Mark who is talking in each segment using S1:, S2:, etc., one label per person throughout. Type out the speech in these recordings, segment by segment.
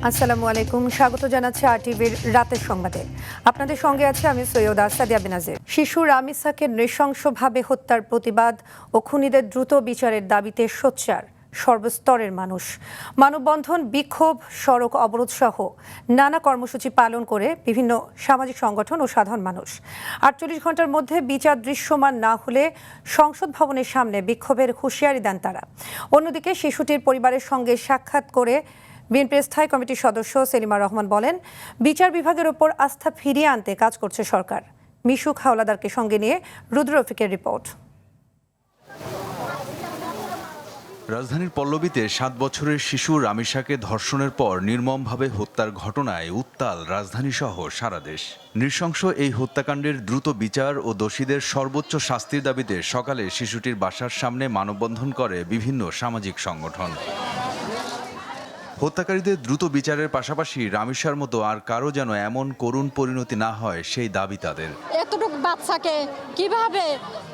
S1: আসসালামু আলাইকুম, স্বাগত জানাচ্ছি আরটিভির রাতের সংবাদে। আপনাদের সঙ্গে আছে আমি সৈয়দা সাদিয়া বেনাজির। শিশু রামিসাকে নৃশংসভাবে হত্যার প্রতিবাদ ও খুনিদের দ্রুত বিচারের দাবিতে সোচ্চার সর্বস্তরের মানুষ। মানববন্ধন, বিক্ষোভ, সড়ক অবরোধ সহ নানা কর্মসূচি পালন করে বিভিন্ন সামাজিক সংগঠন ও সাধারণ মানুষ। 48 ঘন্টার মধ্যে বিচার দৃশ্যমান না হলে সংসদ ভবনের সামনে বিক্ষোভের হুঁশিয়ারি দেন তারা। অন্যদিকে শিশুটির পরিবারের সঙ্গে সাক্ষাৎ করে বিএনপির স্থায়ী কমিটির সদস্য সেলিমা রহমান বলেন, বিচার বিভাগের ওপর আস্থা ফিরিয়ে আনতে কাজ করছে সরকার। মিশুক হাওলাদারকে সঙ্গে নিয়ে রুদ্র রফিকের রিপোর্ট।
S2: রাজধানীর পল্লবীতে 7 বছরের শিশু রামিসাকে ধর্ষণের পর নির্মমভাবে হত্যার ঘটনায় উত্তাল রাজধানীসহ সারা দেশ। নৃশংস এই হত্যাকাণ্ডের দ্রুত বিচার ও দোষীদের সর্বোচ্চ শাস্তির দাবিতে সকালে শিশুটির বাসার সামনে মানববন্ধন করে বিভিন্ন সামাজিক সংগঠন। হত্যাকারীদের দ্রুত বিচারের পাশাপাশি রামিসার মতো আর কারো যেন এমন করুণ পরিণতি না হয় সেই দাবি তাদের।
S3: এতটুকু বাচ্চাকে কিভাবে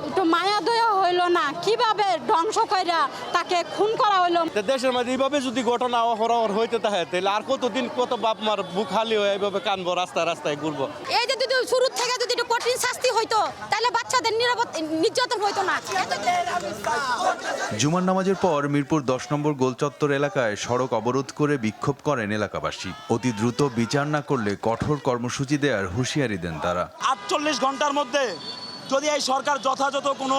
S3: একটু মায়া দয়া হইল না, কিভাবে ধ্বংস কইরা তাকে খুন করা হইল।
S4: দেশের মধ্যে এইভাবে যদি ঘটনা অহরহ হইতে থাকে তাহলে আর কতদিন কত বাপ মার বুক খালি হয়ে এইভাবে কানবো, রাস্তায় রাস্তায় ঘুরবো।
S3: এই যে যদি শুরু থেকে যদি একটু কঠিন শাস্তি হইতো তাহলে বাচ্চাদের নির্যাতন হইতো না।
S2: জুমার নামাজের পর মিরপুর 10 নম্বর গোলচত্বর এলাকায় সড়ক অবরোধ করে বিক্ষোভ করেন এলাকাবাসী। অতি দ্রুত বিচার না করলে কঠোর কর্মসূচি দেওয়ার হুঁশিয়ারি দেন তারা।
S5: 48 ঘন্টার মধ্যে যদি এই সরকার যথাযথ কোনো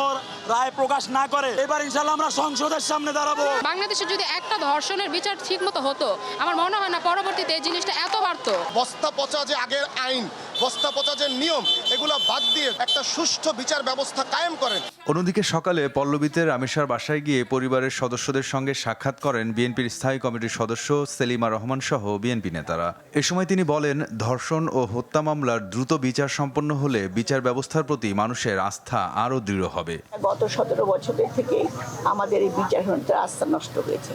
S5: রায় প্রকাশ না করে, এবার ইনশাআল্লাহ আমরা সংসদের সামনে দাঁড়াবো।
S6: বাংলাদেশে যদি একটা ধর্ষণের বিচার ঠিকমতো হতো, আমার মনে হয় না পরবর্তীতে এই জিনিসটা এত বাড়তো।
S7: বস্তা পচা যে আগের আইন, বস্তা পচা যে নিয়ম, এগুলো বাদ দিয়ে একটা সুষ্ঠু বিচার ব্যবস্থা কায়েম করেন।
S2: অন্যদিকে সকালে পল্লবীতে রামেশার বাসায় গিয়ে পরিবারের সদস্যদের সঙ্গে সাক্ষাৎ করেন বিএনপির স্থায়ী কমিটির সদস্য সেলিমা রহমান সহ বিএনপি নেতারা। এ সময় তিনি বলেন, ধর্ষণ ও হত্যা মামলার দ্রুত বিচার সম্পন্ন হলে বিচার ব্যবস্থার প্রতি মানুষের আস্থা আরও দৃঢ় হবে।
S8: গত 17 বছরের থেকে আমাদের এই বিচার ব্যবস্থার আস্থা নষ্ট হয়েছে।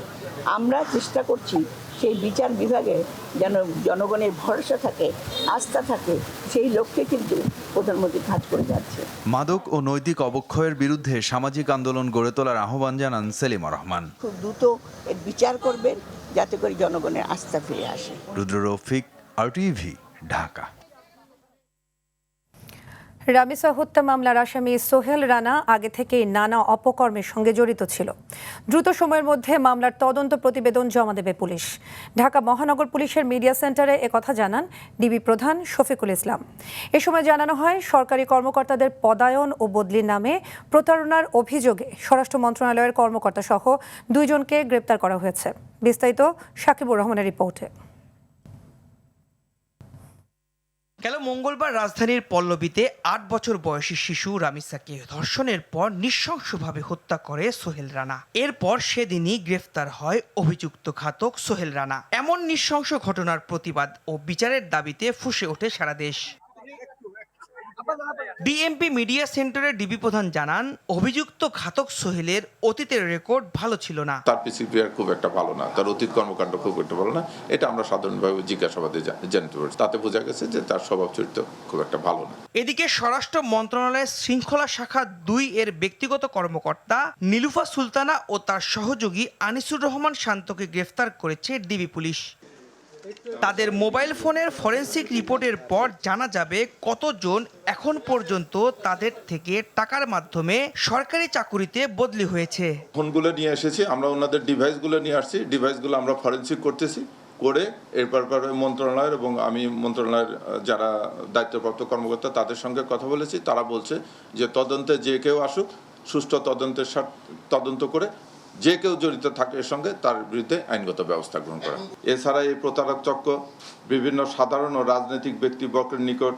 S8: আমরা চেষ্টা করছি সেই বিচার বিভাগে যেন জনগণের ভরসা থাকে, আস্থা থাকে, সেই লক্ষ্যে কিন্তু প্রধানমন্ত্রী কাজ করে যাচ্ছে।
S2: মাদক ও নৈতিক অবক্ষয়ের বিরুদ্ধে সামাজিক আন্দোলন গড়ে তোলার আহ্বান জানান সেলিমা রহমান।
S8: খুব দ্রুত এর বিচার করবেন যাতে করে জনগণের আস্থা ফিরে আসে।
S2: রুদ্র রফিক, আরটিভি, ঢাকা।
S1: রামিসা হত্যা মামলার আসামি সোহেল রানা আগে থেকেই নানা অপকর্মের সঙ্গে জড়িত ছিল। দ্রুত সময়ের মধ্যে মামলার তদন্ত প্রতিবেদন জমা দেবে পুলিশ। ঢাকা মহানগর পুলিশের মিডিয়া সেন্টারে একথা জানান ডিবি প্রধান শফিকুল ইসলাম। এ সময় জানানো হয়, সরকারি কর্মকর্তাদের পদায়ন ও বদলির নামে প্রতারণার অভিযোগে স্বরাষ্ট্র মন্ত্রণালয়ের কর্মকর্তা সহ 2 জনকে গ্রেপ্তার করা হয়েছে। বিস্তারিত সাকিবুর রহমানের রিপোর্টে।
S9: গেল মঙ্গলবার রাজধানীর পল্লবীতে 8 বছর বয়সী শিশু রামিসাকে ধর্ষণের পর নৃশংসভাবে হত্যা করে সোহেল রানা। এরপর সেদিনই গ্রেফতার হয় অভিযুক্ত ঘাতক সোহেল রানা। এমন নৃশংস ঘটনার প্রতিবাদ ও বিচারের দাবিতে ফুঁসে ওঠে সারা দেশ। বিএমপি মিডিয়া সেন্টারের ডিবি প্রধান জানান, অভিযুক্ত ঘাতক সোহেলের অতীতের রেকর্ড ভালো ছিল না।
S10: তার পিসিপিআর খুব একটা ভালো না, তার অতীত কর্মকাণ্ড খুব একটা ভালো না, এটা আমরা সাধারণভাবে জিজ্ঞাসাবাদে জানতে পারছি। তাতে বোঝা গেছে যে তার স্বভাব চরিত্র খুব একটা ভালো না।
S9: এদিকে স্বরাষ্ট্র মন্ত্রণালয়ের শৃঙ্খলা শাখা 2 এর ব্যক্তিগত কর্মকর্তা নীলুফা সুলতানা ও তার সহযোগী আনিসুর রহমান শান্তকে গ্রেফতার করেছে ডিবি পুলিশ। তাদের মোবাইল ফোনের ফরেনসিক রিপোর্টের পর জানা যাবে কতজন এখন পর্যন্ত তাদের থেকে টাকার মাধ্যমে সরকারি চাকুরিতে বদলি হয়েছে।
S10: ফোনগুলো নিয়ে এসেছি আমরা, ওনাদের ডিভাইসগুলো নিয়ে আসছি, ডিভাইসগুলো আমরা ফরেনসিক করতেছি, করে এরপর মন্ত্রণালয়ের এবং আমি মন্ত্রণালয়ের যারা দায়িত্বপ্রাপ্ত কর্মকর্তা তাদের সঙ্গে কথা বলেছি। তারা বলছে যে তদন্তে যে কেউ আসুক, সুষ্ঠু তদন্ত করে যে কেউ জড়িত থাকে এর সঙ্গে তার বিরুদ্ধে আইনগত ব্যবস্থা গ্রহণ করা। এছাড়া এই প্রতারক চক্র বিভিন্ন সাধারণ ও রাজনৈতিক ব্যক্তিবর্গের নিকট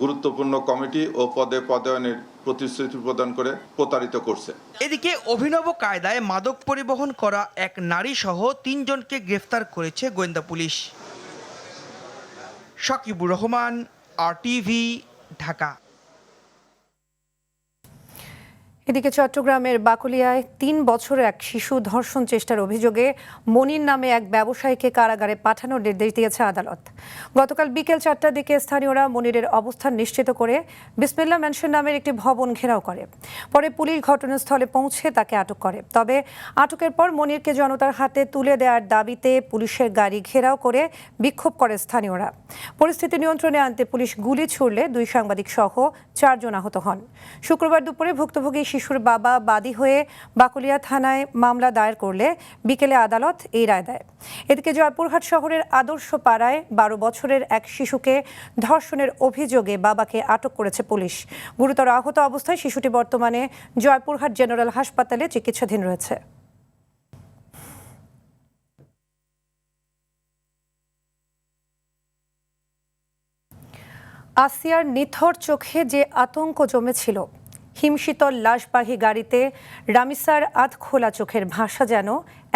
S10: গুরুত্বপূর্ণ কমিটি ও পদায়নের প্রতিশ্রুতি প্রদান করে প্রতারিত করছে।
S9: এদিকে অভিনব কায়দায় মাদক পরিবহন করা এক নারী সহ 3 জনকে গ্রেফতার করেছে গোয়েন্দা পুলিশ। সাকিবুর রহমান, আরটিভি, ঢাকা।
S1: এদিকে চট্টগ্রামের বাকলিয়ায় ৩ বছরের এক শিশু ধর্ষণ চেষ্টার অভিযোগে মনির নামে এক ব্যবসায়ীকে কারাগারে পাঠানোর নির্দেশ দিয়েছে আদালত। গতকাল বিকেল ৪টার দিকে স্থানীয়রা মনিরের অবস্থান নিশ্চিত করে বিসমিল্লাহ ম্যানশন নামের একটি ভবন ঘেরাও করে। পরে পুলিশ ঘটনাস্থলে পৌঁছে তাকে আটক করে। তবে আটকের পর মনিরকে জনতার হাতে তুলে দেওয়ার দাবিতে পুলিশের গাড়ি ঘেরাও করে বিক্ষোভ করে স্থানীয়রা। পরিস্থিতি নিয়ন্ত্রণে আনতে পুলিশ গুলি ছুড়লে 2 সাংবাদিক সহ 4 জন আহত হন। শুক্রবার দুপুরে ভুক্তভোগী শিশুর বাবা বাদী হয়ে বাকলিয়া থানায় মামলা দায়ের করলে বিকেলে আদালত এই রায় দেয়। এদিকে জয়পুরহাট শহরের আদর্শ পাড়ায় 12 বছরের এক শিশুকে ধর্ষণের অভিযোগে বাবাকে আটক করেছে পুলিশ। গুরুতর আহত অবস্থায় শিশুটি বর্তমানে জয়পুরহাট জেনারেল হাসপাতালে চিকিৎসাধীন রয়েছে। আসিয়ার নিথর চোখে যে আতঙ্ক জমেছিল, হিমশীতল লাশবাহী গাড়িতে রামিসার আধখোলা চোখের ভাষা যেন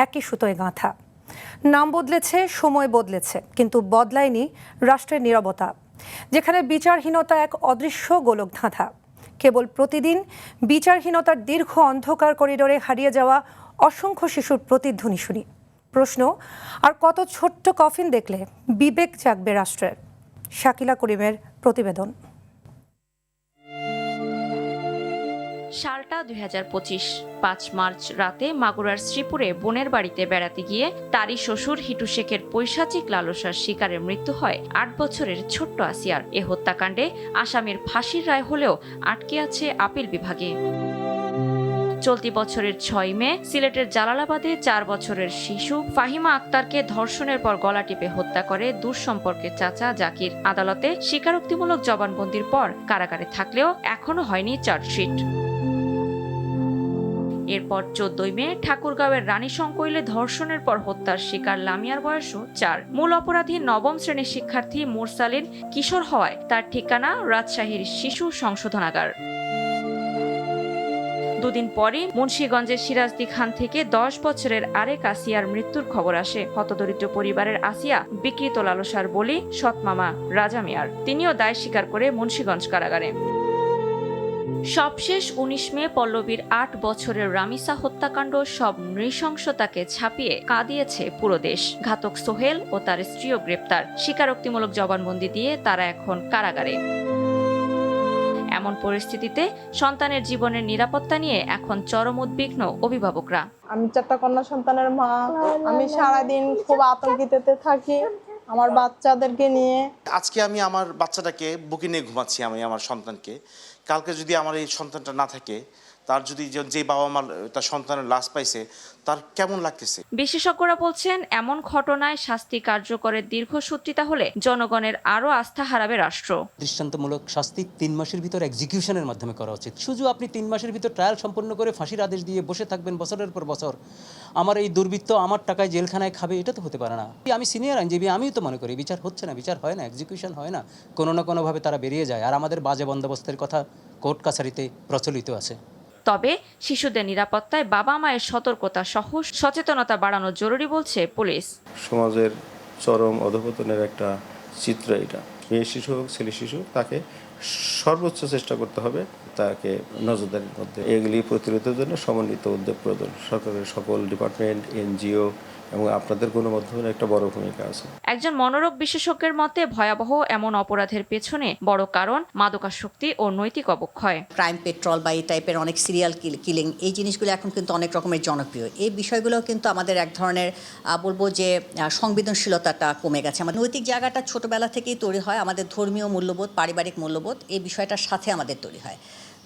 S1: একই সুতোয় গাঁথা। নাম বদলেছে, সময় বদলেছে, কিন্তু বদলায়নি রাষ্ট্রের নীরবতা, যেখানে বিচারহীনতা এক অদৃশ্য গোলকধাঁধা। কেবল প্রতিদিন বিচারহীনতার দীর্ঘ অন্ধকার করিডোরে হারিয়ে যাওয়া অসংখ্য শিশুর প্রতিধ্বনি শুনি। প্রশ্ন, আর কত ছোট্ট কফিন দেখলে বিবেক জাগবে রাষ্ট্রের? শাকিলা করিমের প্রতিবেদন।
S11: সালটা 2025। 5 মার্চ রাতে মাগুরার শ্রীপুরে বোনের বাড়িতে বেড়াতে গিয়ে তারই শ্বশুর হিটু শেখের পৈশাচিক লালসার শিকারে মৃত্যু হয় 8 বছরের ছোট্ট আসিয়ার। এ হত্যাকাণ্ডে আসামির ফাঁসির রায় হলেও আটকে আছে আপিল বিভাগে। চলতি বছরের 6 মে সিলেটের জালালাবাদে 4 বছরের শিশু ফাহিমা আক্তারকে ধর্ষণের পর গলা টিপে হত্যা করে দূর সম্পর্কের চাচা জাকির। আদালতে স্বীকারোক্তিমূলক জবানবন্দির পর কারাগারে থাকলেও এখনো হয়নি চার্জশিট। এরপর 14 মে ঠাকুরগাঁওয়ের রানী সংকৈলে ধর্ষণের পর হত্যার শিকার লামিয়ার বয়সও 4। মূল অপরাধী 9ম শ্রেণীর শিক্ষার্থী মুরসালিন কিশোর হওয়ায় তার ঠিকানা রাজশাহীর শিশু সংশোধনাগার। দুদিন পরই মুন্সিগঞ্জের সিরাজদি খান থেকে 10 বছরের আরেক আসিয়ার মৃত্যুর খবর আসে। হতদরিদ্র পরিবারের আসিয়া বিকৃত লালসার বলি সৎমামা রাজা মিয়ার। তিনিও দায় স্বীকার করে মুন্সিগঞ্জ কারাগারে। সবশেষ 19 মে পল্লবীর 8 বছরের রামিসা হত্যাকাণ্ড সব নৃশংসতাকে ছাপিয়ে কাঁদিয়েছে পুরো দেশ। ঘাতক সোহেল ও তার স্ত্রীও গ্রেপ্তার। স্বীকারোক্তিমূলক জবানবন্দি দিয়ে তারা এখন কারাগারে। এমন পরিস্থিতিতে সন্তানের জীবনের নিরাপত্তা নিয়ে এখন চরম উদ্বিগ্ন অভিভাবকরা।
S12: আমি 4টা কন্যা সন্তানের মা। আমি সারাদিন খুব আতঙ্কিততে থাকি আমার বাচ্চাদেরকে নিয়ে।
S13: আজকে আমি আমার বাচ্চাটাকে বুকে নিয়ে ঘুমাচ্ছি, আমি আমার সন্তানকে। কালকে যদি আমার এই সন্তানটা না থাকে, তার যদি যে বাবা মা তার সন্তানের লাশ পাইছে, তার কেমন লাগতেছে?
S11: বিশেষজ্ঞরা বলছেন, এমন ঘটনায় শাস্তি কার্যকরের দীর্ঘসূত্রিতা হলে জনগণের আরও আস্থা হারাবে রাষ্ট্র।
S14: দৃষ্টান্তমূলক শাস্তি 3 মাসের ভিতর এক্সিকিউশনের মাধ্যমে করা উচিত। শুধু আপনি 3 মাসের ভিতর ট্রায়াল সম্পন্ন করে ফাঁসির আদেশ দিয়ে বসে থাকবেন বছরের পর বছর, আমার এই দুর্বৃত্ত আমার টাকায় জেলখানায় খাবে, এটা তো হতে পারে না। আমি সিনিয়র আইনজীবী, আমিও তো মনে করি বিচার হচ্ছে না, বিচার হয় না, এক্সিকিউশন হয় না, কোনো না কোনোভাবে তারা বেরিয়ে যায়। আর আমাদের বাজে বন্দোবস্তের কথা কোর্ট কাছারিতে প্রচলিত আছে।
S11: তবে শিশুদের নিরাপত্তায় বাবা মায়ের সতর্কতা সহ সচেতনতা বাড়ানো জরুরি বলছে পুলিশ।
S15: সমাজের চরম অধঃপতনের একটা চিত্র এটা। মেয়ে শিশু হোক ছেলে শিশু, তাকে সর্বোচ্চ চেষ্টা করতে হবে তাকে নজরদারির মধ্যে। এগুলি প্রতিরোধের জন্য সমন্বিত উদ্যোগ প্রয়োজন। সরকারের সকল ডিপার্টমেন্ট, এনজিও এবং আপনাদের গণমাধ্যমের একটা বড় ভূমিকা আছে।
S11: একজন মনোরোগ বিশেষজ্ঞের মতে ভয়াবহ এমন অপরাধের পেছনে বড় কারণ মাদকাসক্তি ও নৈতিক অবক্ষয়।
S16: ক্রাইম পেট্রোল বা এই টাইপের অনেক সিরিয়াল কিলিং, এই জিনিসগুলো এখন কিন্তু অনেক রকমের জনপ্রিয়। এই বিষয়গুলো কিন্তু আমাদের এক ধরনের বলবো যে সংবেদনশীলতাটা কমে গেছে। আমাদের নৈতিক জায়গাটা ছোটবেলা থেকেই তৈরি হয়। আমাদের ধর্মীয় মূল্যবোধ, পারিবারিক মূল্যবোধ, এই বিষয়টার সাথে আমাদের তৈরি হয়।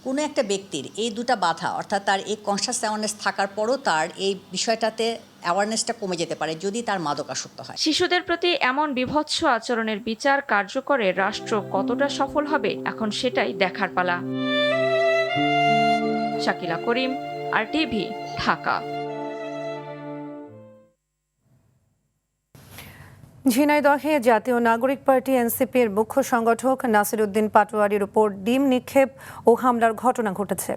S16: কোনো একটা ব্যক্তির এই দুটা বাধা, অর্থাৎ তার এই কনশাস অ্যাওয়ারনেস থাকার পরও তার এই বিষয়টাতে অ্যাওয়ারনেসটা কমে যেতে পারে যদি তার মাদকাসক্ত হয়।
S11: শিশুদের প্রতি এমন বিভৎস আচরণের বিচার কার্যকরে রাষ্ট্র কতটা সফল হবে, এখন সেটাই দেখার পালা। শাকিলা করিম, RTV, ঢাকা।
S1: ঝিনাইদহে জাতীয় নাগরিক পার্টি এনসিপির মুখ্য সংগঠক নাসিরউদ্দিন পাটোয়ারির উপর ডিম নিক্ষেপ ও হামলার ঘটনা ঘটেছে।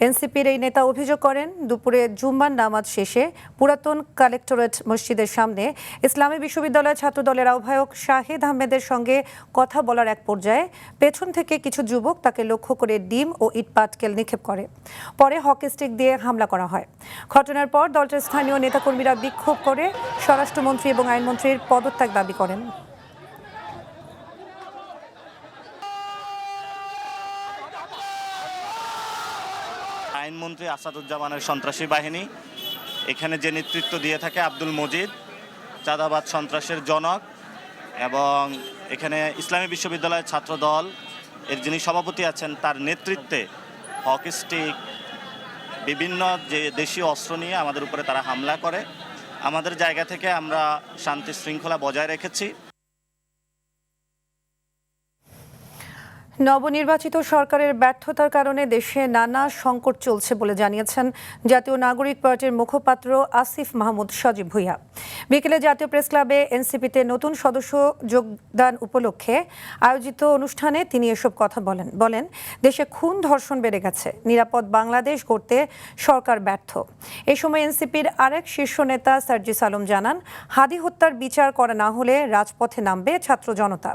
S1: এনসিপির এই নেতা অভিযোগ করেন, দুপুরে জুম্মার নামাজ শেষে পুরাতন কালেক্টরেট মসজিদের সামনে ইসলামী বিশ্ববিদ্যালয় ছাত্রদলের আহ্বায়ক শাহিদ আহমেদের সঙ্গে কথা বলার এক পর্যায়ে পেছন থেকে কিছু যুবক তাকে লক্ষ্য করে ডিম ও ইটপাটকেল নিক্ষেপ করে। পরে হকি স্টিক দিয়ে হামলা করা হয়। ঘটনার পর দলটির স্থানীয় নেতাকর্মীরা বিক্ষোভ করে স্বরাষ্ট্রমন্ত্রী এবং আইনমন্ত্রীর পদত্যাগ দাবি করেন।
S17: আইনমন্ত্রী আসাদুজ্জামানের সন্ত্রাসী বাহিনী এখানে যে নেতৃত্ব দিয়ে থাকে আব্দুল মজিদ চাঁদাবাদ সন্ত্রাসের জনক, এবং এখানে ইসলামী বিশ্ববিদ্যালয়ের ছাত্র দল এর যিনি সভাপতি আছেন তার নেতৃত্বে হকি স্টিক বিভিন্ন যে দেশীয় অস্ত্র নিয়ে আমাদের উপরে তারা হামলা করে। আমাদের জায়গা থেকে আমরা শান্তি শৃঙ্খলা বজায় রেখেছি।
S1: নবনির্বাচিত সরকারের ব্যর্থতার কারণে দেশে নানা সংকট চলছে বলে জানিয়েছেন জাতীয় নাগরিক পার্টির মুখপাত্র আসিফ মাহমুদ সজীব ভুঁইয়া। বিকেলে জাতীয় প্রেস ক্লাবে এনসিপিতে নতুন সদস্য যোগদান উপলক্ষে আয়োজিত অনুষ্ঠানে তিনি এসব কথা বলেন দেশে খুন ধর্ষণ বেড়ে গেছে, নিরাপদ বাংলাদেশ গড়তে সরকার ব্যর্থ। এ সময় এনসিপির আরেক শীর্ষ নেতা সার্জিস আলম জানান, হাদি হত্যার বিচার করা না হলে রাজপথে নামবে ছাত্র জনতা।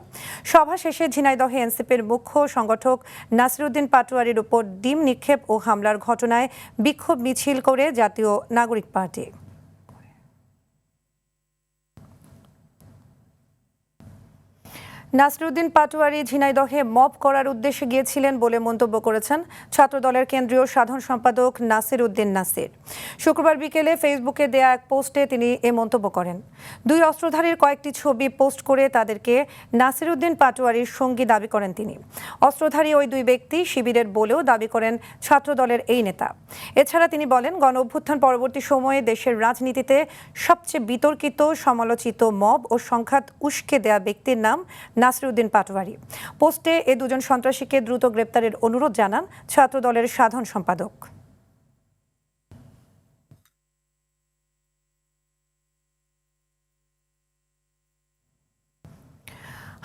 S1: সভা শেষে ঝিনাইদহে এনসিপির মুখ্য সংগঠক নাসিরউদ্দিন পাটোয়ারির উপর ডিম নিক্ষেপ ও হামলার ঘটনায় বিক্ষোভ মিছিল করে জাতীয় নাগরিক পার্টি। নাসিরউদ্দিন পাটোয়ারি ঝিনাইদহে মব করার উদ্দেশ্যে গিয়েছিলেন বলে মন্তব্য করেছেন ছাত্রদলের কেন্দ্রীয় সাধারণ সম্পাদক নাসিরউদ্দিন নাসির। শুক্রবার বিকেলে ফেসবুকে দেয়া এক পোস্টে তিনি এ মন্তব্য করেন। দুই অস্ত্রধারীর কয়েকটি ছবি পোস্ট করে তাদেরকে নাসিরউদ্দিন পাটোয়ারির সঙ্গী দাবি করেন তিনি। অস্ত্রধারী ওই দুই ব্যক্তি শিবিরের বলেও দাবি করেন ছাত্রদলের এই নেতা। এছাড়া তিনি বলেন, গণ অভ্যুত্থান পরবর্তী সময়ে দেশের রাজনীতিতে সবচেয়ে বিতর্কিত সমালোচিত মব ও সংঘাত উস্কে দেয়া ব্যক্তির নাম নাসিরউদ্দিন পাটোয়ারি। পোস্টে এ দুজন সন্ত্রাসীকে দ্রুত গ্রেপ্তারের অনুরোধ জানান ছাত্রদলের সাধারণ সম্পাদক।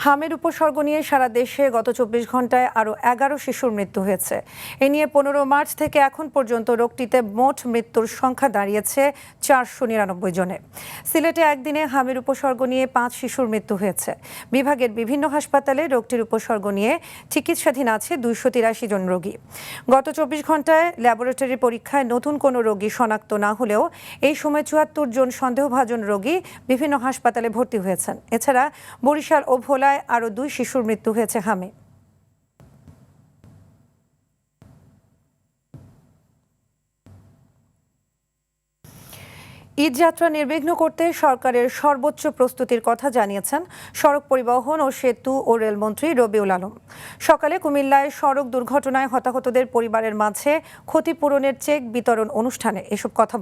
S1: হামের উপসর্গ নিয়ে সারা দেশে গত 24 ঘন্টায় আরও 11 শিশুর মৃত্যু হয়েছে। এ নিয়ে 15 মার্চ থেকে এখন পর্যন্ত রোগটিতে মোট মৃত্যুর সংখ্যা দাঁড়িয়েছে 499 জনে। সিলেটে একদিনে হামের উপসর্গ নিয়ে 5 শিশুর মৃত্যু হয়েছে। বিভাগের বিভিন্ন হাসপাতালে রোগটির উপসর্গ নিয়ে চিকিৎসাধীন আছে 283 জন রোগী। গত 24 ঘন্টায় ল্যাবরেটরি পরীক্ষায় নতুন কোনো রোগী শনাক্ত না হলেও এই সময় 74 জন সন্দেহভাজন রোগী বিভিন্ন হাসপাতালে ভর্তি হয়েছেন। এছাড়া বরিশাল ও ভোলা আরও 2 শিশুর মৃত্যু হয়েছে হামে। ঈদযাত্রা নির্বিঘ্ন করতে সরকারের সর্বোচ্চ প্রস্তুতির কথা জানিয়েছেন সড়ক পরিবহন ও সেতু ও রেলমন্ত্রী রবিউল আলম। সকালে কুমিল্লায় সড়ক দুর্ঘটনায় হতাহতদের পরিবারের মাঝে ক্ষতিপূরণের চেক বিতরণ অনুষ্ঠানে এসব কথা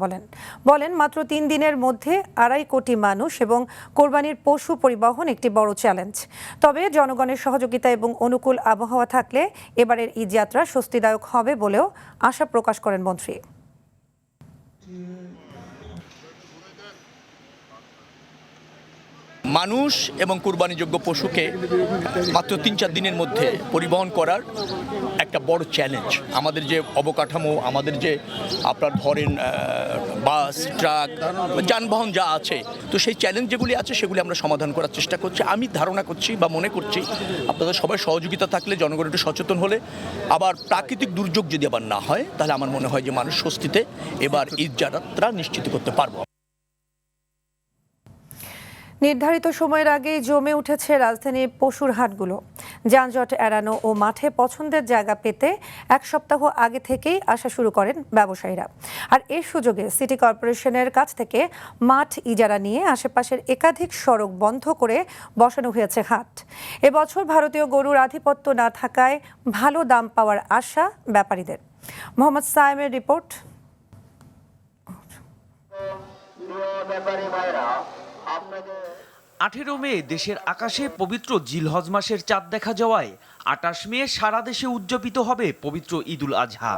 S1: বলেন মাত্র 3 দিনের মধ্যে 2.5 কোটি মানুষ এবং কোরবানির পশু পরিবহন একটি বড় চ্যালেঞ্জ। তবে জনগণের সহযোগিতা এবং অনুকূল আবহাওয়া থাকলে এবারের ঈদযাত্রা স্বস্তিদায়ক হবে বলেও আশা প্রকাশ করেন মন্ত্রী।
S18: মানুষ এবং কুরবানিযোগ্য পশুকে মাত্র 3-4 দিনের মধ্যে পরিবহন করার একটা বড় চ্যালেঞ্জ। আমাদের যে অবকাঠামো, আমাদের যে আপনার ধরেন বাস, ট্রাক, যানবাহন যা আছে, তো সেই চ্যালেঞ্জ যেগুলি আছে সেগুলি আমরা সমাধান করার চেষ্টা করছি। আমি ধারণা করছি বা মনে করছি আপনাদের সবাই সহযোগিতা থাকলে, জনগণ একটু সচেতন হলে, আবার প্রাকৃতিক দুর্যোগ যদি আবার না হয়, তাহলে আমার মনে হয় যে মানুষ স্বস্তিতে এবার ঈদযাত্রা নিশ্চিত করতে পারবো।
S1: নির্ধারিত সময়ের আগেই জমে উঠেছে রাজধানীর পশুর হাটগুলো। যানজট এড়ানো ও মাঠে পছন্দের জায়গা পেতে 1 সপ্তাহ আগে থেকেই আসা শুরু করেন ব্যবসায়ীরা। আর এর সুযোগে সিটি কর্পোরেশনের কাছ থেকে মাঠ ইজারা নিয়ে আশেপাশের একাধিক সড়ক বন্ধ করে বসানো হয়েছে হাট। এবছর ভারতীয় গরুর আধিপত্য না থাকায় ভালো দাম পাওয়ার আশা ব্যাপারীদের। মোহাম্মদ সায়েমের রিপোর্ট।
S9: 18 মে দেশের আকাশে পবিত্র জিলহজ মাসের চাঁদ দেখা যাওয়ায় 28 মে সারা দেশে উদযাপিত হবে পবিত্র ঈদুল আজহা।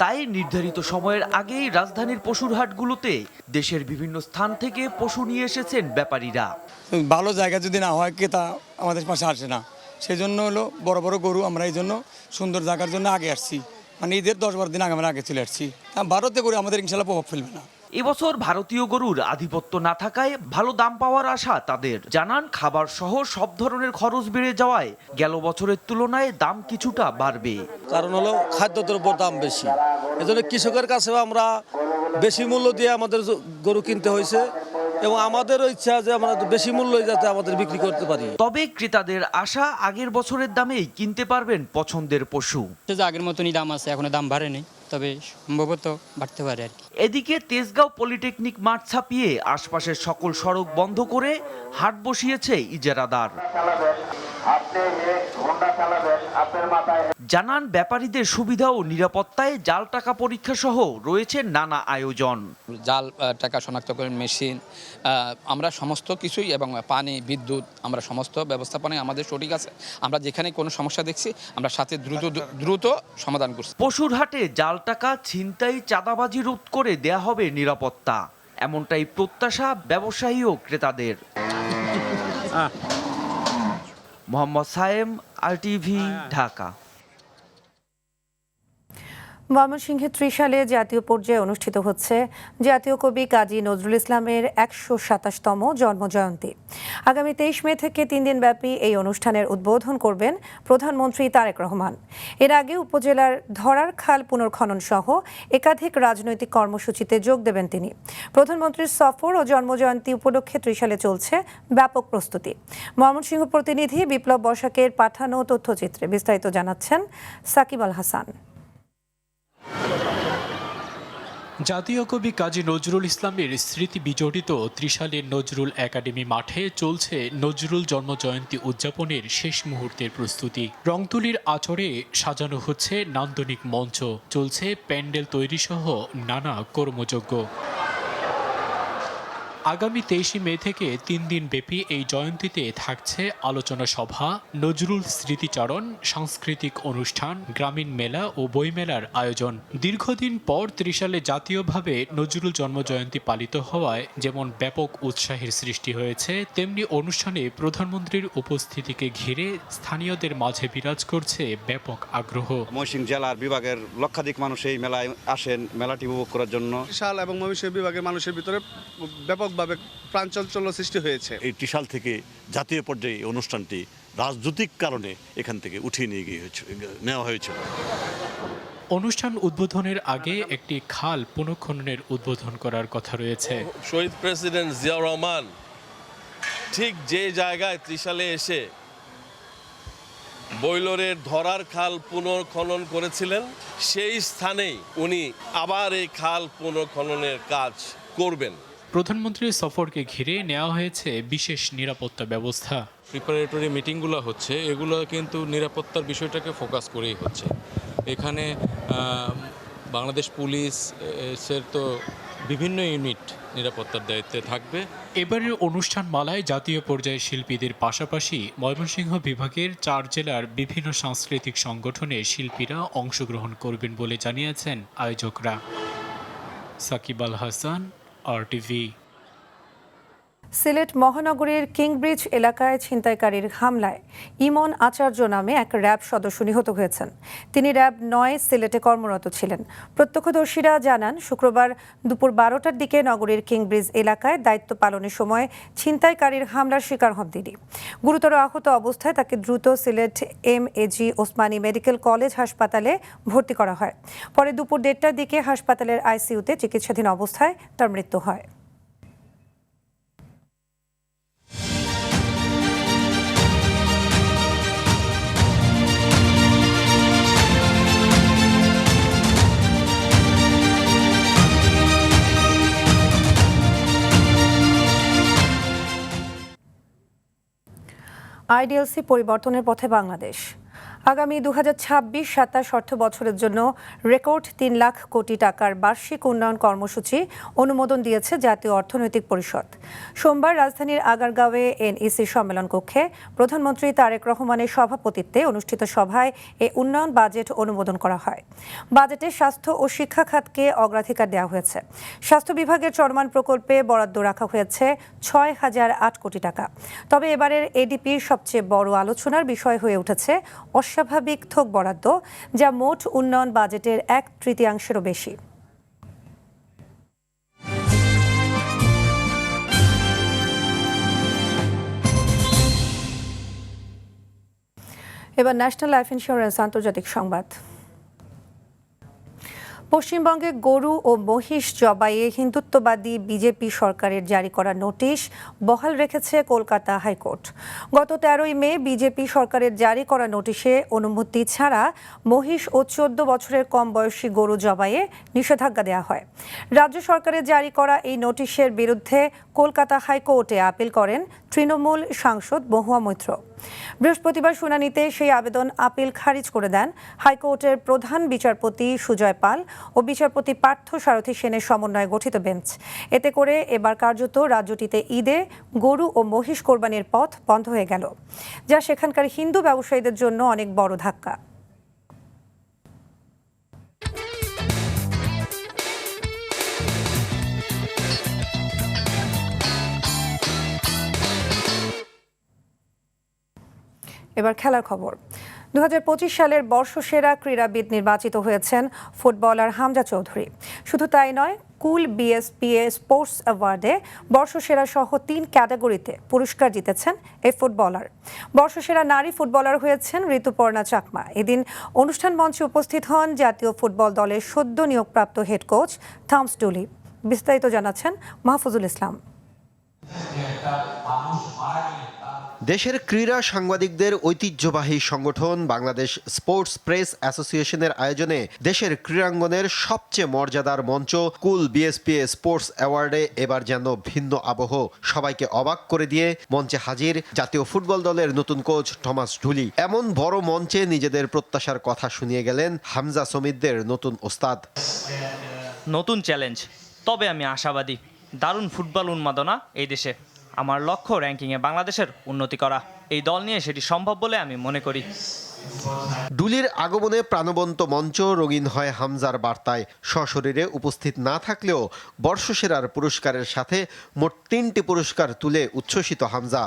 S9: তাই নির্ধারিত সময়ের আগেই রাজধানীর পশুর হাটগুলোতে দেশের বিভিন্ন স্থান থেকে পশু নিয়ে এসেছেন ব্যাপারীরা।
S19: ভালো জায়গা যদি না হয় কে তা আমাদের পাশে আসে না, সেই জন্য হলো বড় বড় গরু আমরা এই জন্য সুন্দর জায়গার জন্য আগে আসছি, মানে ঈদের 10-12 দিন আগে আমরা আগে চলে আসছি। ভারতে গরু আমাদের ইনশাল্লাহ প্রভাব ফেলবে না।
S9: এবছর ভারতীয় গরুর আধিপত্য না থাকায় ভালো দাম পাওয়ার আশা তাদের। জানান খাবার সহ সব ধরনের খরচ বেড়ে যাওয়ায় গেল বছরের তুলনায় দাম কিছুটা বাড়বে।
S20: কারণ হলো খাদ্যদ্রব্যের দাম বেশি, এজন্য কৃষকের কাছেও আমরা বেশি মূল্য দিয়ে আমাদের গরু কিনতে হয়েছে এবং আমাদেরও ইচ্ছা যে আমরা বেশি মূল্যই যাতে আমাদের বিক্রি করতে পারি।
S9: তবে ক্রেতাদের আশা আগের বছরের দামেই কিনতে পারবেন পছন্দের পশু।
S21: আগের মতনই দাম আছে, এখনো দাম বাড়েনি, তবে সম্ভবত বাড়তে পারে আর কি।
S9: এদিকে তেজগাঁও পলিটেকনিক মাঠ ছাপিয়ে আশপাশের সকল সড়ক বন্ধ করে হাট বসিয়েছে ইজারাদার। জানান ব্যাপারীদের সুবিধা ও নিরাপত্তায় জাল টাকা পরীক্ষা সহ রয়েছে নানা আয়োজন।
S22: জাল টাকা শনাক্তকরণ মেশিন, আমরা সমস্ত কিছুই এবং পানি বিদ্যুৎ আমরা সমস্ত ব্যবস্থাপনায় আমাদের সঠিক আছে। আমরা যেখানে কোনো সমস্যা দেখছি আমরা সাথে দ্রুত সমাধান করছি।
S9: পশুর হাটে জাল টাকা, ছিনতাই, চাঁদাবাজি রোধ করে দেয়া হবে নিরাপত্তা, এমনটাই প্রত্যাশা ব্যবসায়ী ও ক্রেতাদের। মোহাম্মদ সায়েম, RTV, ঢাকা।
S1: ময়মনসিংহে ত্রিশালে জাতীয় পর্যায়ে অনুষ্ঠিত হচ্ছে জাতীয় কবি কাজী নজরুল ইসলামের 127তম জন্মজয়ন্তী। আগামী 23 মে থেকে 3 দিনব্যাপী এই অনুষ্ঠানের উদ্বোধন করবেন প্রধানমন্ত্রী তারেক রহমান। এর আগে উপজেলার ধরার খাল পুনর্খনন সহ একাধিক রাজনৈতিক কর্মসূচিতে যোগ দেবেন তিনি। প্রধানমন্ত্রীর সফর ও জন্মজয়ন্তী উপলক্ষে ত্রিশালে চলছে ব্যাপক প্রস্তুতি। ময়মনসিংহ প্রতিনিধি বিপ্লব বসাকের পাঠানো তথ্যচিত্রে বিস্তারিত জানাচ্ছেন সাকিব আল হাসান।
S23: জাতীয় কবি কাজী নজরুল ইসলামের স্মৃতি বিজড়িত ত্রিশালের নজরুল একাডেমি মাঠে চলছে নজরুল জন্মজয়ন্তী উদযাপনের শেষ মুহূর্তের প্রস্তুতি। রংতুলির আচরে সাজানো হচ্ছে নান্দনিক মঞ্চ, চলছে প্যান্ডেল তৈরি সহ নানা কর্মযজ্ঞ। আগামী 23 মে থেকে 3 দিন ব্যাপী এই জয়ন্তীতে থাকছে আলোচনা সভা, নজরুল স্মৃতিচারণ, সাংস্কৃতিক অনুষ্ঠান, গ্রামীণ মেলা ও বইমেলার আয়োজন। দীর্ঘদিন পর ত্রিশালে জাতীয়ভাবে নজরুল জন্মজয়ন্তী পালিত হওয়ায় যেমন ব্যাপক উৎসাহের সৃষ্টি হয়েছে, তেমনি অনুষ্ঠানে প্রধানমন্ত্রীর উপস্থিতিকে ঘিরে স্থানীয়দের মাঝে বিরাজ করছে ব্যাপক আগ্রহ।
S24: ময়মনসিংহ জেলার বিভাগের লক্ষাধিক মানুষ এই মেলায় আসেন মেলাটি উপভোগ করার জন্য।
S25: ত্রিশাল এবং ময়মনসিংহ বিভাগের মানুষের ভিতরে ব্যাপক ভাবে প্রাণচাঞ্চল্য সৃষ্টি হয়েছে।
S24: এই ত্রিশাল থেকে জাতীয় পর্যায়ে অনুষ্ঠানটি রাজনৈতিক কারণে এখান থেকে উঠিয়ে নেওয়া হয়েছিল।
S23: অনুষ্ঠান উদ্বোধনের আগে একটি খাল পুনঃখননের উদ্বোধন করার কথা রয়েছে।
S26: শহীদ প্রেসিডেন্ট জিয়াউর রহমান ঠিক যে জায়গায় ত্রিশালে এসে বৈলরের ধরার খাল পুনঃখনন করেছিলেন, সেই স্থানেই উনি আবার এই খাল পুনঃখননের কাজ করবেন।
S23: প্রধানমন্ত্রীর সফরকে ঘিরে নেওয়া হয়েছে বিশেষ নিরাপত্তা ব্যবস্থা।
S27: প্রিপারেটরি মিটিংগুলো হচ্ছে, এগুলো কিন্তু নিরাপত্তার বিষয়টাকে ফোকাস করেই হচ্ছে। এখানে বাংলাদেশ পুলিশের তো বিভিন্ন ইউনিট নিরাপত্তার দায়িত্বে থাকবে।
S23: এবারের অনুষ্ঠান মালায় জাতীয় পর্যায়ে শিল্পীদের পাশাপাশি ময়মনসিংহ বিভাগের 4 জেলার বিভিন্ন সাংস্কৃতিক সংগঠনের শিল্পীরা অংশগ্রহণ করবেন বলে জানিয়েছেন আয়োজকরা। সাকিব আল হাসান, RTV।
S1: সিলেট মহানগরীর কিংব্রিজ এলাকায় ছিনতাইকারীর হামলায় ইমন আচার্য নামে এক র্যাব সদস্য নিহত হয়েছেন। তিনি র্যাব 9 সিলেটে কর্মরত ছিলেন। প্রত্যক্ষদর্শীরা জানান, শুক্রবার দুপুর 12টার দিকে নগরীর কিংব্রিজ এলাকায় দায়িত্ব পালনের সময় ছিনতাইকারীর হামলার শিকার হন তিনি। গুরুতর আহত অবস্থায় তাকে দ্রুত Sylhet MAG Osmani medical college হাসপাতালে ভর্তি করা হয়। পরে দুপুর 1:30টার দিকে হাসপাতালের ICUতে চিকিৎসাধীন অবস্থায় তার মৃত্যু হয়। IDLC পরিবর্তনের পথে বাংলাদেশ। আগামী 2026-27 অর্থ বছরের জন্য রেকর্ড 3 লাখ কোটি টাকার বার্ষিক উন্নয়ন কর্মসূচি অনুমোদন দিয়েছে জাতীয় অর্থনৈতিক পরিষদ। সোমবার রাজধানীর আগারগাঁওয়ে এনইসি সম্মেলন কক্ষে প্রধানমন্ত্রী তারেক রহমানের সভাপতিত্বে অনুষ্ঠিত সভায় এই উন্নয়ন বাজেট অনুমোদন করা হয়। বাজেটে স্বাস্থ্য ও শিক্ষা খাতকে অগ্রাধিকার দেওয়া হয়েছে। স্বাস্থ্য বিভাগের চলমান প্রকল্পে বরাদ্দ রাখা হয়েছে 6,008 কোটি টাকা। তবে এবারের এডিপির সবচেয়ে বড় আলোচনার বিষয় হয়ে উঠেছে অস্বাভাবিক থোক বরাদ্দ, যা মোট উন্নয়ন বাজেটের 1/3 বেশি। এবার ন্যাশনাল লাইফ ইন্স্যুরেন্স আন্তর্জাতিক সংবাদ। পশ্চিমবঙ্গে গরু ও মহিষ জবাইয়ে হিন্দুত্ববাদী বিজেপি সরকারের জারি করা নোটিশ বহাল রেখেছে কলকাতা হাইকোর্ট। গত 13ই মে বিজেপি সরকারের জারি করা নোটিশে অনুমতি ছাড়া মহিষ ও 14 বছরের কম বয়সী গরু জবাইয়ে নিষেধাজ্ঞা দেওয়া হয়। রাজ্য সরকারের জারি করা এই নোটিশের বিরুদ্ধে কলকাতা হাইকোর্টে আপিল করেন তৃণমূল সাংসদ মহুয়া মৈত্র। বৃহস্পতিবার শুনানিতে সেই আবেদন আপিল খারিজ করে দেন হাইকোর্টের প্রধান বিচারপতি সুজয় পাল ও বিচারপতি পার্থ সারথী সেনের সমন্বয়ে গঠিত বেঞ্চ। এতে করে এবার কার্যত রাজ্যটিতে ঈদে গরু ও মহিষ কোরবানির পথ বন্ধ হয়ে গেল, যা সেখানকার হিন্দু ব্যবসায়ীদের জন্য অনেক বড় ধাক্কা। এবার খেলার খবর। 2025 সালের বর্ষসেরা ক্রীড়াবিদ নির্বাচিত হয়েছেন ফুটবলার হামজা চৌধুরী। শুধু তাই নয়, কুল বিএসপিএ স্পোর্টস অ্যাওয়ার্ডে বর্ষসেরা সহ 3 ক্যাটাগরিতে পুরস্কার জিতেছেন এই ফুটবলার। বর্ষসেরা নারী ফুটবলার হয়েছেন ঋতুপর্ণা চাকমা। এদিন অনুষ্ঠান মঞ্চে উপস্থিত হন জাতীয় ফুটবল দলের সদ্য নিয়োগপ্রাপ্ত হেড কোচ থমাস ডুলি। বিস্তারিত জানাচ্ছেন মাহফুজুল ইসলাম।
S2: দেশের ক্রীড়া সাংবাদিকদের ঐতিহ্যবাহী সংগঠন বাংলাদেশ স্পোর্টস প্রেস অ্যাসোসিয়েশনের আয়োজনে দেশের ক্রীড়াঙ্গনের সবচেয়ে মর্যাদার মঞ্চ কুল বিএসপিএ স্পোর্টস অ্যাওয়ার্ডে এবার যেন ভিন্ন আবহ। সবাইকে অবাক করে দিয়ে মঞ্চে হাজির জাতীয় ফুটবল দলের নতুন কোচ থমাস ডুলি। এমন বড় মঞ্চে নিজেদের প্রত্যাশার কথা শুনিয়ে গেলেন হামজা সমিতদের নতুন ওস্তাদ।
S3: নতুন চ্যালেঞ্জ, তবে আমি আশাবাদী। দারুণ ফুটবল উন্মাদনা এই দেশে। আমার লক্ষ্য র্যাঙ্কিংয়ে বাংলাদেশের উন্নতি করা। এই দল নিয়ে সেটি সম্ভব বলে আমি মনে করি।
S2: ডুলির আগমনে প্রাণবন্ত মঞ্চ রঙিন হয় হামজার বার্তায়। সশরীরে উপস্থিত না থাকলেও বর্ষসেরার পুরস্কারের সাথে মোট 3টি পুরস্কার তুলে উচ্ছ্বসিত হামজা।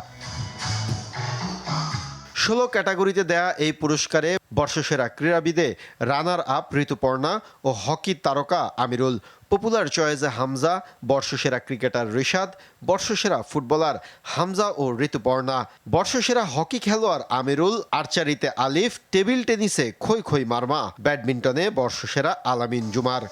S2: 16 ক্যাটাগরিতে দেয়া এই পুরস্কারে বর্ষসেরা ক্রীড়াবিদে রানার আপ ঋতুপর্ণা ও হকি তারকা আমিরুল, পপুলার চয়েসে হামজা, বর্ষসেরা ক্রিকেটার রিশাদ, বর্ষসেরা ফুটবলার হামজা ও ঋতুপর্ণা, বর্ষসেরা হকি খেলোয়াড় আমিরুল, আর্চারিতে আলিফ, টেবিল টেনিসে খই খই মারমা, ব্যাডমিন্টনে বর্ষসেরা আলামিন জুমার।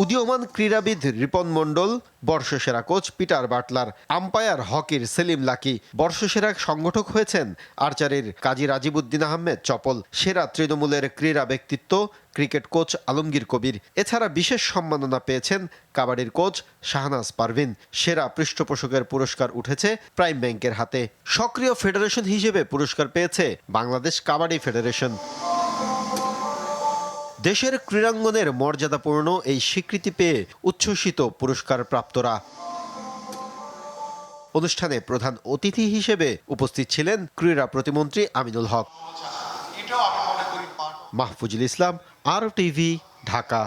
S2: উদীয়মান ক্রীড়াবিদ রিপন মণ্ডল, বর্ষসেরা কোচ পিটার বাটলার, আম্পায়ার হকির সেলিম লাকি। বর্ষসেরা সংগঠক হয়েছেন আর্চারির কাজী রাজিবউদ্দিন আহমেদ চপল। সেরা তৃণমূলের ক্রীড়া ব্যক্তিত্ব ক্রিকেট কোচ আলমগীর কবির। এছাড়া বিশেষ সম্মাননা পেয়েছেন কাবাডির কোচ শাহনাজ পারভিন। সেরা পৃষ্ঠপোষকের পুরস্কার উঠেছে প্রাইম ব্যাংকের হাতে। সক্রিয় ফেডারেশন হিসেবে পুরস্কার পেয়েছে বাংলাদেশ কাবাডি ফেডারেশন। দেশের ক্রীড়াঙ্গনের মর্যাদাপূর্ণ এই স্বীকৃতি পেয়ে উচ্ছ্বসিত পুরস্কার প্রাপ্তরা। অনুষ্ঠানে প্রধান অতিথি হিসেবে উপস্থিত ছিলেন ক্রীড়া প্রতিমন্ত্রী আমিনুল হক। মাহফুজুল ইসলাম, RTV, ঢাকা।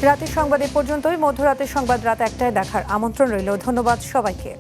S1: রাতের সংবাদ এ পর্যন্তই। মধ্যরাতের সংবাদ রাত 1টায় দেখার আমন্ত্রণ রইল। ধন্যবাদ সবাইকে।